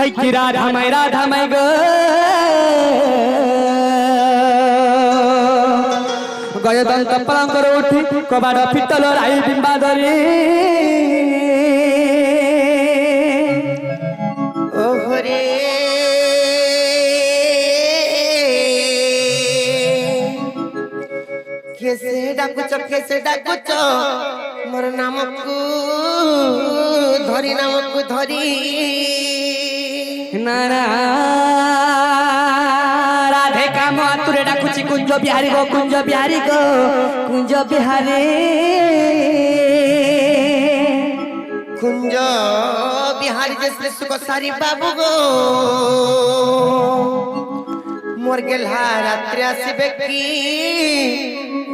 হয় কি রাধা মাই গো গয়দন্ত পলঙ্কর উঠি কবাট ফিটল রাই বিম্বাদরি ওহরে কেসে ডাকুছ মোর নামকু ধরি নানা রাধে কাম আতুরে ডাকুছি কুঞ্জ বিহারী গো কুঞ্জ বিহারী যে সুখ সারি বাবু গো মোর গেলা রাত্রে আসবে কি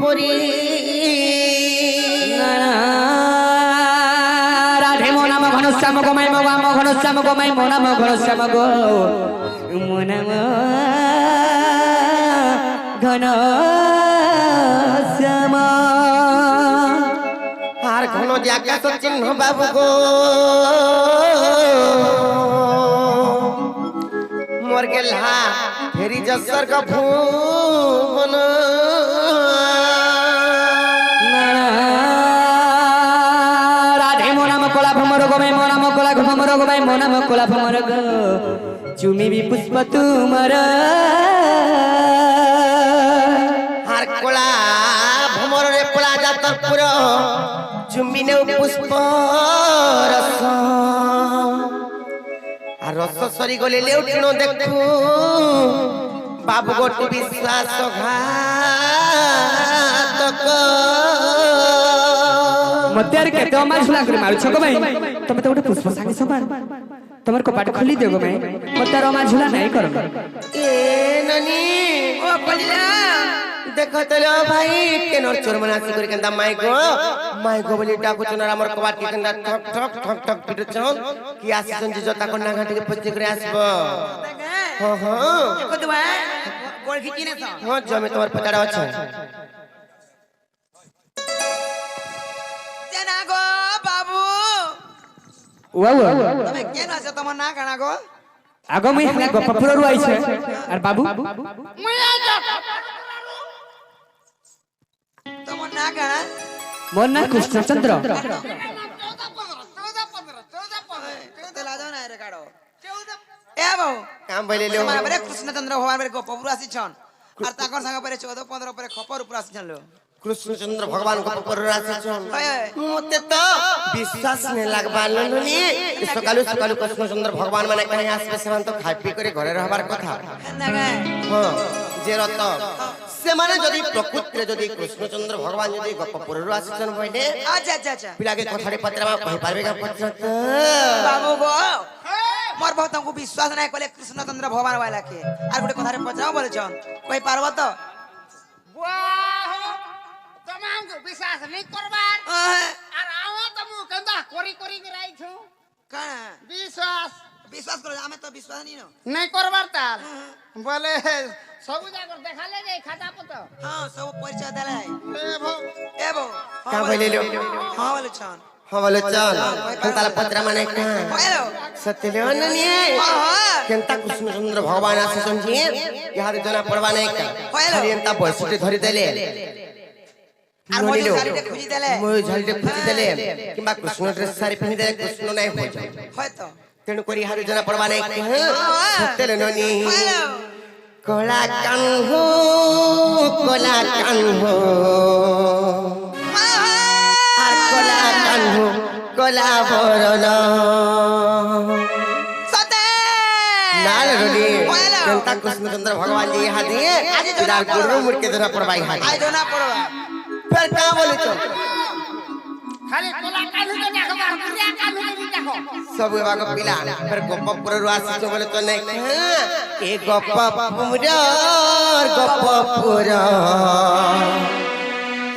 পরি রাধে মো নাম ঘনশ্যাম গো মাই মো নাম ঘনশ্যাম গো মাই মো নাম ঘনশ্যাম গো মো নাম ঘনশ্যাম আর ঘন যে আকাশ চিহ্ন বাবু গো মোর গেলা ফেরি স্বর্গ ভুবন রাধে মো নাম কলা ভ্রমর গো মাই মো নাম কলা ভ্রমর গো মাই মো নাম কলা ভ্রমর গো চুমিবি পুষ্প তুমর আর কলা ভ্রমরে পোলা যাতর পুর চুম্বিনে পুষ্প রস আর রস সরি গলে লেউটিন দেখু বাবু গোটু বিশ্বাসঘাতক মতে আর কেতে আমার শুলা করে মারছ গো ভাই তুমি তো গোটে পুষ্প সাঙ্গে সমান তোমার কপাট খুলি দেও গো ভাই মতে আর আমার ঝুলা নাই করো এ নানি ও কলিলা দেখো তো ভাই কেন চোর মানে আসি করে কেনতা মাই গো বলি ডাকুছন আর আমার কবাট কি কেনতা ঠক ঠক পিটছন কি আসছন যে জতা কোন নাঘা থেকে পচে করে আসব দেখো তো ভাই কোন খিচি না তো হ্যাঁ জমি তোমার পচাড়া আছে জানা গো বাবু ওয়া তুমি কেন আছো তোমার না কানা গো আগো মই হলা গপ পুররু আইছে আর বাবু তোমার না কানা মোর না কৃষ্ণচন্দ্র এ বাবু কাম বলে লো আমার বারে কৃষ্ণচন্দ্র ভগবান বারে গোপপুর আসিছন আর তাকর সঙ্গে পরে 14 15 পরে খপর উপর আসিছন লো কৃষ্ণচন্দ্র ভগবান গপ করে আসছন মতে তো বিশ্বাস নে লাগবা ললনি সকালু কৃষ্ণচন্দ্র ভগবান মানে কাহে আসবে সেমান তো খাই পি করে ঘরে রহবার কথা হ্যাঁ যে রত সেমানে যদি প্রকৃতিরে যদি কৃষ্ণচন্দ্র ভগবান যদি গপপুরରୁ আসছন বইলে আচ্ছা পিলাকে কথারে পত্रमा কहि পারবে का পত্রত বাবু গো মোর বহুত तुमको विश्वास নাই কলে কৃষ্ণচন্দ্র ভগবান वाला के আর গোটে কথারে পচাও বলছন কই পারবো তো तमामको विश्वास नहीं करबार আর আও তমু কেন্দা করি রাইছো কানা বিশ্বাস বিশ্বাস করো আমি তো বিশ্বাস নি না नहीं करबार तार बोले सब जाकर देखाले रे खाता पत হ্যাঁ সব পরিচয় দেলাই ए भो का বলে লো হ্যাঁ বলছন হ্যাঁ বলে চল তালা পত্র মানে কা হ্যালো সত্যি লেওননি কেনতা কৃষ্ণচন্দ্র ভগবান আসছন জি ইহারে জনা পড়বা নাই কা হরিয়ন্তা বৈশিষ্ট্য ধরি দেলে আর মই শাড়িতে খুঁজি দেলে মই ঝালিতে খুঁজি দেলে কিংবা কৃষ্ণ ড্রেস শাড়ি পিন্ধি দেলে কৃষ্ণ নাই হই যায় হয়তো তেণু করি ইহারে জনা পড়বা নাই কা সত্যি লেওননি কলা কানহো আর কলা কানহো কলা বরণ নাল রলি কেনতা কৃষ্ণচন্দ্র ভগবান जी यहाँ दिए इधर गुरु मुड़ के जरा पड़वाई है আই জনা পড়বা फिर क्या बोले तो खाली कोला कालू के देखबार कुरिया कालू के भी देखो सब बाग पिला फिर गोपपुर आसी तो बोले तो नहीं ए गोपपुर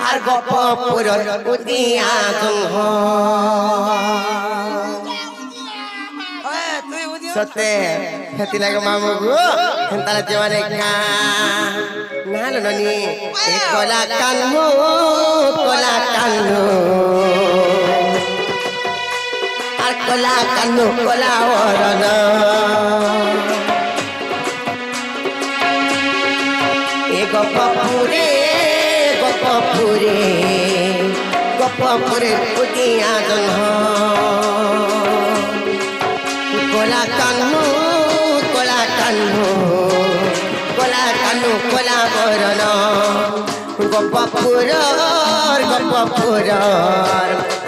আর গোপপুর উদিয়া তুম তুই উদিও সতে হেতি লাগে মামু গো হেন্তালে দেওয়ানে কা নালো ননি এ কলা কানু আর কলা কানু কলা বরণ এ গপপুরে গপপুরে পুতিয়া জন্ম কলা কানু কলা বরণ গপপুর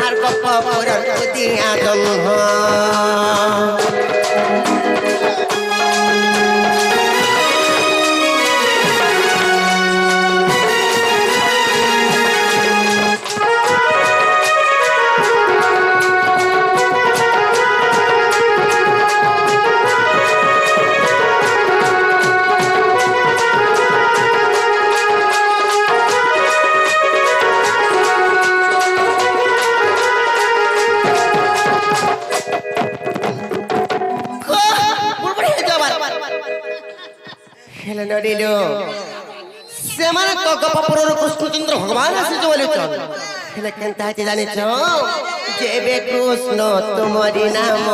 আর গপপুর পুতিয়া জন্ম ହେଲେ ନଡ଼ିଲ ସେମାନେ ତ ଗପପୁରରୁ କୃଷ୍ଣଚନ୍ଦ୍ର ଭଗବାନ ଆସିଛ ବୋଲୁଛନ୍ ହେଲେ କେନ୍ତା ହେଇଛି ଜାଣିଛ ଯେବେ କୃଷ୍ଣ ତୁମରି ନାମ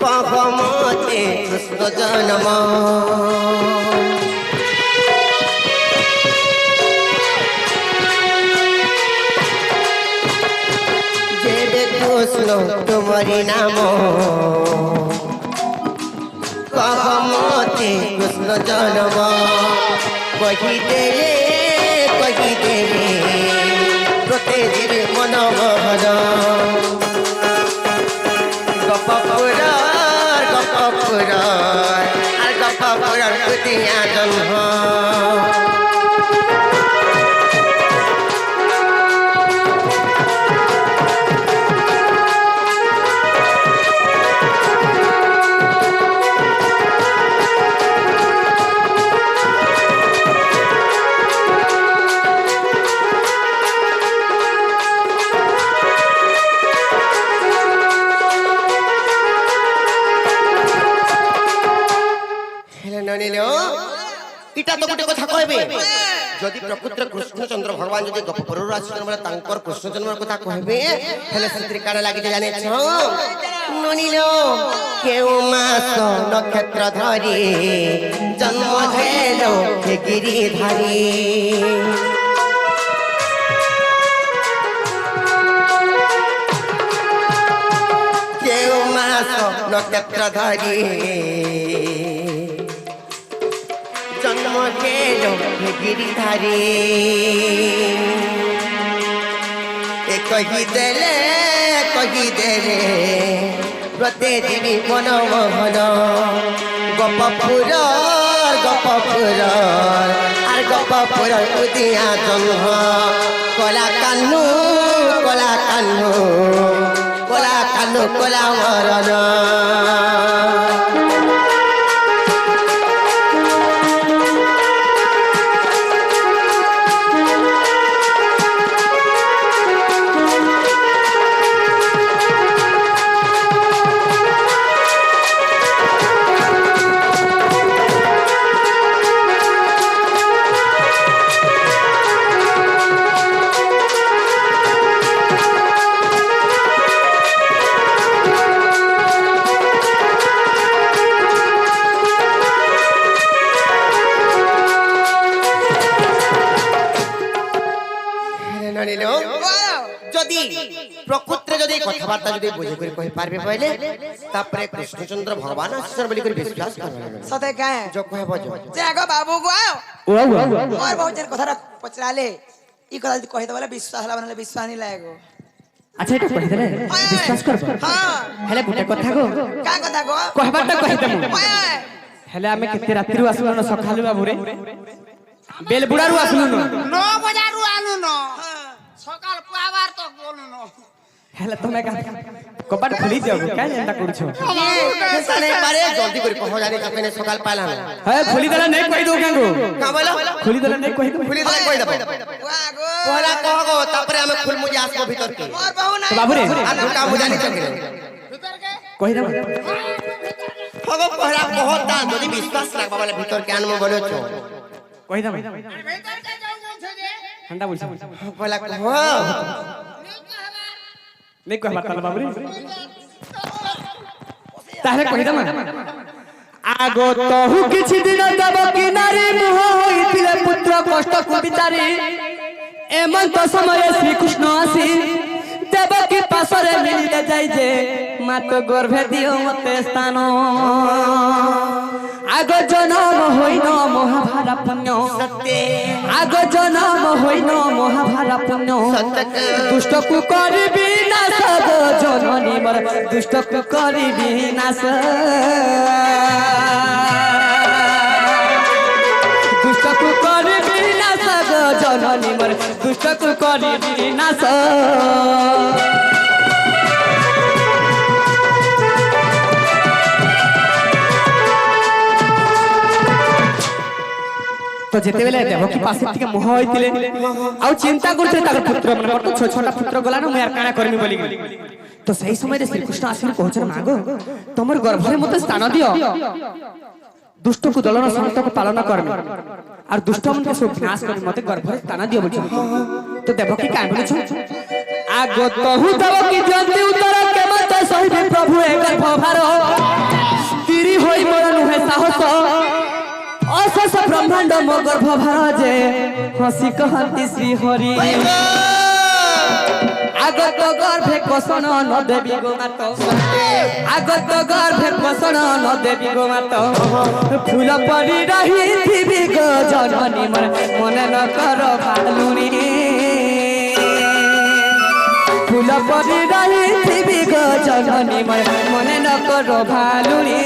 କହ ମତେ କୃଷ୍ଣ ଜନ୍ମ ଯେବେ କୃଷ୍ଣ ତୁମରି ନାମ কহ মতে কৃষ্ণ জন্ম কহিদেবে তোতে দিবে মনোহর গপপুর আর গপপুর পুতিয়া জন্ম এটা তো গোটে কথা কইবে যদি প্রকৃত কৃষ্ণচন্দ্র ভগবান যদি গপপুরରୁ ଆସିଛନ୍ତି ବୋଲେ ତାଙ୍କର କୃଷ୍ଣ ଜନ୍ମର କଥା କହିବେ ହେଲେ ସେଥିରେ କାଣା ଲାଗିଛି ଜାଣିଛ ନନିଲ କେଉଁ ମାସ ନକ୍ଷତ୍ର ଧରି ଜନ୍ମ ହେଲ ହେ ଗିରିଧାରୀ କେଉଁ ମାସ ନକ୍ଷତ୍ର ଧରି জন্ম গেল গিরিধারী এ কহিদেলে ব্রতে দিবি মনোমোহন গপপুর আর গপপুর উদিয়া জন্ম কলা কানু কলা মরণ যদি প্রকৃতিরে যদি কথাবার্তা যদি বুঝে করে কই পারবে পাইলে তারপরে কৃষ্ণচন্দ্র ভগবান আসছেন বলি করে বিশ্বাস করবে সতে কাহে जो कहे बजो যে আগো বাবু গো ও মোর বহুতের কথাটা পচরালে ই কথা যদি কহি দেবলে বিশ্বাস হলা বনলে বিশ্বাস নি লাগো আচ্ছা এটা কই দেলে বিশ্বাস করব হ্যাঁ হেলে গুটে কথা গো কা কথা গো কহবাটা কই দেমু ওই হেলে আমি কেতে রাত্রিরু আসলু ন সখালু বাবুরে বেল বুড়ারু আসলু ন 9 বজারু আনু ন সকাল পাবার তো বলু ন হেলে তুমি কপাট খুলি যাও কাই এন্টা করছো সালে পারে জলদি করে কহ জানি কাপেনে সকাল পাইলা হ্যাঁ খুলি দেলা নাই কই দো কাঙ্গো কা বলো খুলি দেলা নাই কই দো খুলি দলে কই দেব ওয়া গো পহলা কহ গো তারপরে আমি ফুল মুজি আসবো ভিতর কে মোর বহু নাই বাবুরে আর ঢুকা বুঝানি চকে ভিতর কে কই দাও হগো পহলা বহুত দান যদি বিশ্বাস রাখবা বলে ভিতর কে আনমো বলেছো কই দাও ভিতর কে যাও যাও যে ঠান্ডা বলছি পহলা কহ नहीं कहबा ताल बाबूरी ताहे कहि दमा आगो तहु किछि दिन तब किनारे मुह होइतिले पुत्र कष्ट को बिचारी एमंत समय श्री कृष्ण आसी देवकी पासरे मिलते जाई जे मात गर्भे दियो मते स्थान आगो जन्म होइन महाभारत पुण्य सत्य आगो जन्म होइन महाभारत पुण्य दुष्ट को करबी नाश गो जननी मर दुष्ट को करबी नाश दुष्ट को करबी नाश गो जननी मर दुष्ट को करबी नाश तो जेते बेले देवकी पासे टिके मोह होइतिले आ चिंता करते तार पुत्र मन तो छोटा पुत्र गला न मैं काना करमी बोली तो सही समय रे श्री कृष्ण आसीन कहछन मागो तमर गर्भ रे मते स्थान दियो दुष्ट को दलन संत को पालन करमी और दुष्ट मन के सब विनाश करमी मते गर्भ रे स्थान दियो बोलछन तो देवकी का बोलछ आगो तहु देवकी जल्दी उतर के मते सही प्रभु ए गर्भ भार तिरी होई मोर नुहे साहस अशेष ब्रह्मांड मो गर्भ भाजे हसी कहती श्री हरि आगत गर्भे कोसन न देवी गो मात आगत गर्भे कोसन न देवी गो मात फूल पड़ी रही थी गो जननी मन मन न कर भालुनी फूल पड़ी रही थी गो जननी मन मन न कर भालुनी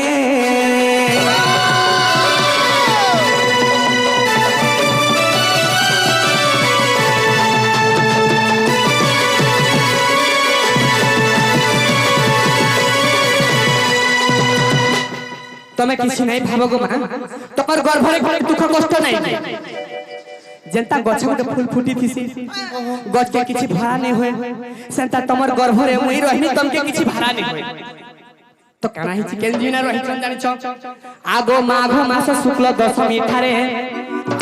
तमें किसी नहीं भाव गो मां तमर गर्भ रे दुख कष्ट नहीं जेंता गछ में फूल फूटी थीसी गछ के किछि भरा नहीं होए सेंता तमर गर्भ रे मुई रहनी तमके किछि भरा नहीं होए तो काना ही चिकन जीना रही चन जानि छ आगो माघ मास शुक्ल दशमी ठारे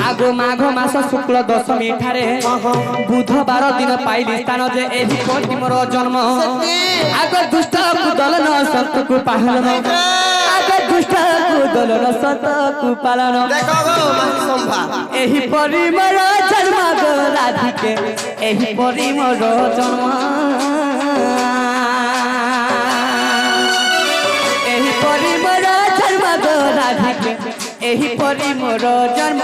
आगो माघ मास शुक्ल दशमी ठारे बुधवार दिन पाइली स्थान जे एही कोटि मोर जन्म आगो दुष्ट कुदलन संत को पालन आगो दुष्ट कुदलन संत को पालन देखो गो माही संभा एही परि मोर जन्म गो राधिके एही परि मोर जन्म एही परि मोर जन्म गो राधिके एही परि मोर जन्म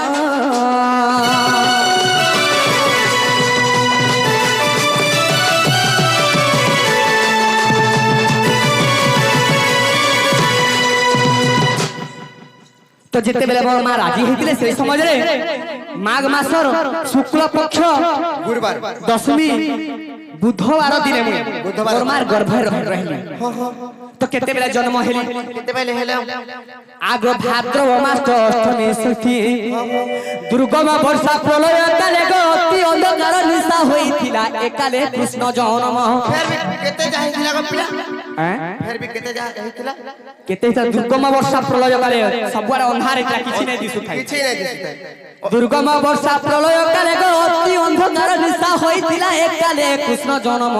तो जिते बेले मोर मां राजी हेतिले से समय रे माघ मासर शुक्ल पक्ष गुरुवार दशमी बुधवार दिन में मोर मार गर्भ रहली तो केते बेले जन्म हेली केते पहले हेले आगो भाद्रव मास अष्टमी सुखी दुर्गम वर्षा प्रलय काले गति अंधकार निशा होइथिला एकाले कृष्ण जन्म फिर भी केते जाहिथिला गो पिला हैं फिर भी केते जाहिथिला केते दुर्गम वर्षा प्रलय काले सबुआर अंधार इतला किछि नै दिसु थाई किछि नै दिसुताय दुर्गम वर्षा प्रलय काले गति अंधकार निशा होइथिला एकाले कृष्ण जन्म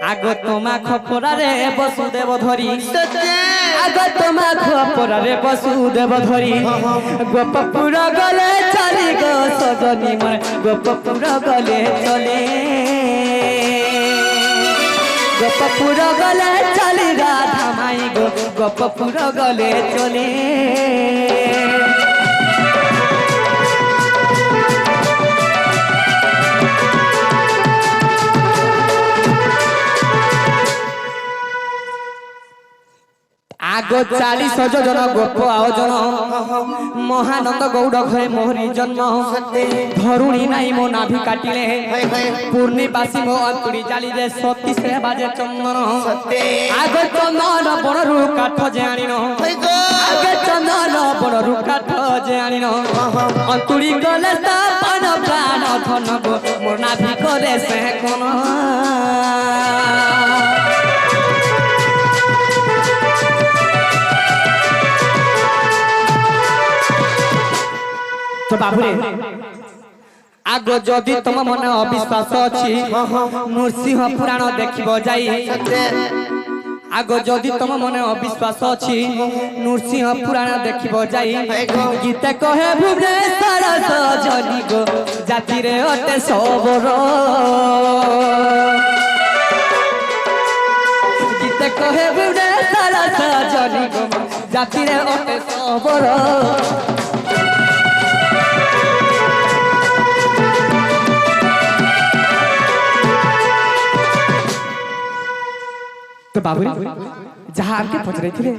आगो तोमा खपरा रे वसुदेव धरी आगो तोमा खपरा रे वसुदेव धरी गोपपुर गले चली गो सजनी मन गोपपुर गले चले गोपपुर गले चली राधा माई गो गोपपुर गले चले आगो 40 जन गोप आयोजन महानंद गौड़ घरे मोहरी जन्म धरुणी नाई मो नाभि काटिले पूर्णिवासी मो अंतुड़ी जाली रे सती से बाजे चंदन आगो चंदन बणरू काठ जे आनिनो आगो चंदन बणरू काठ जे आनिनो अंतुड़ी गले स्थापन प्राण धन गो मोर नाभि करे से कोन तो बाबू रे আগ যদি তোমার মনে অবিশ্বাস অছি নৃসিংহ পুরাণ দেখিব যাই আগ যদি তোমার মনে অবিশ্বাস অছি নৃসিংহ পুরাণ দেখিব যাই গীতে কহে ভুবনেশ্বর সজনি গো জাতিরে অতে সবর গীতে কহে ভুবনেশ্বর সজনি গো জাতিরে অতে সবর तो बाबू जहाँ आपके पचरे थे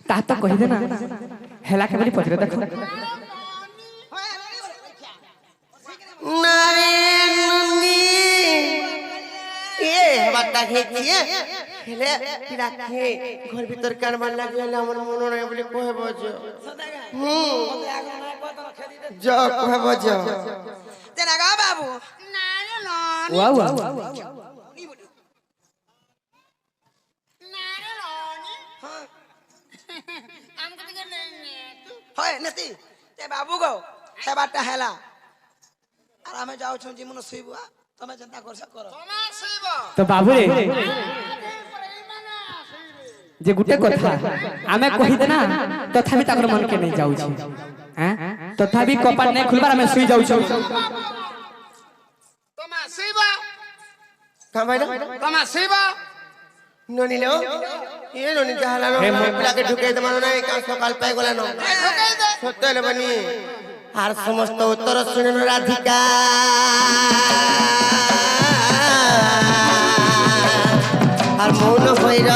ता तो कही देना हेला के बड़ी पचरे देखो নারে নন্দি এ বাটা খেয়ে হেলে রাখে ঘর ভিতর কারবার লাগলে আমার মনে নাই বলে কহে বজো যা কহে বজো তেনা গা বাবু না রে ননি वाह वाह না রে ননি আমকে দিকে নে তু হয় নেতি তে বাবু গো হেবাটা হেলা আর আমি যাওছ জীবন শুইবো তুমি চিন্তা করছ করো তোমা শিব तो बाबू रे পরে ইমানা শিব जे गुटे कथा आमे कही देना तथापि ताकर मन के नहीं जाऊ हैं तथापि कपाट नहीं खुलबार हमें सुई जाऊ তোমা শিব থামাইলা তোমা শিব ননি লো এ ননি জাহালানো পিলাকে ঢুকে দে মানে নাই কাল সকাল পাই গলা ন ঢোকাই দে সত্য হলে বনি আর সমস্ত উত্তর শুনেন রাধিকা আর মৌন হইর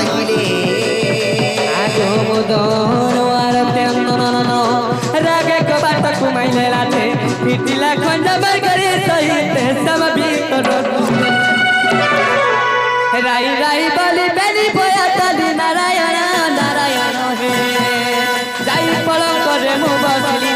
হিলে आगो मुदन वार तेंदन रागे कबाट कुमाइले लाथे पिटिला खंजा बर करे सहित सब भीतर राई राई बलि बेली बोया तली नारायण नारायण हे जाई पलंग रे मु बसली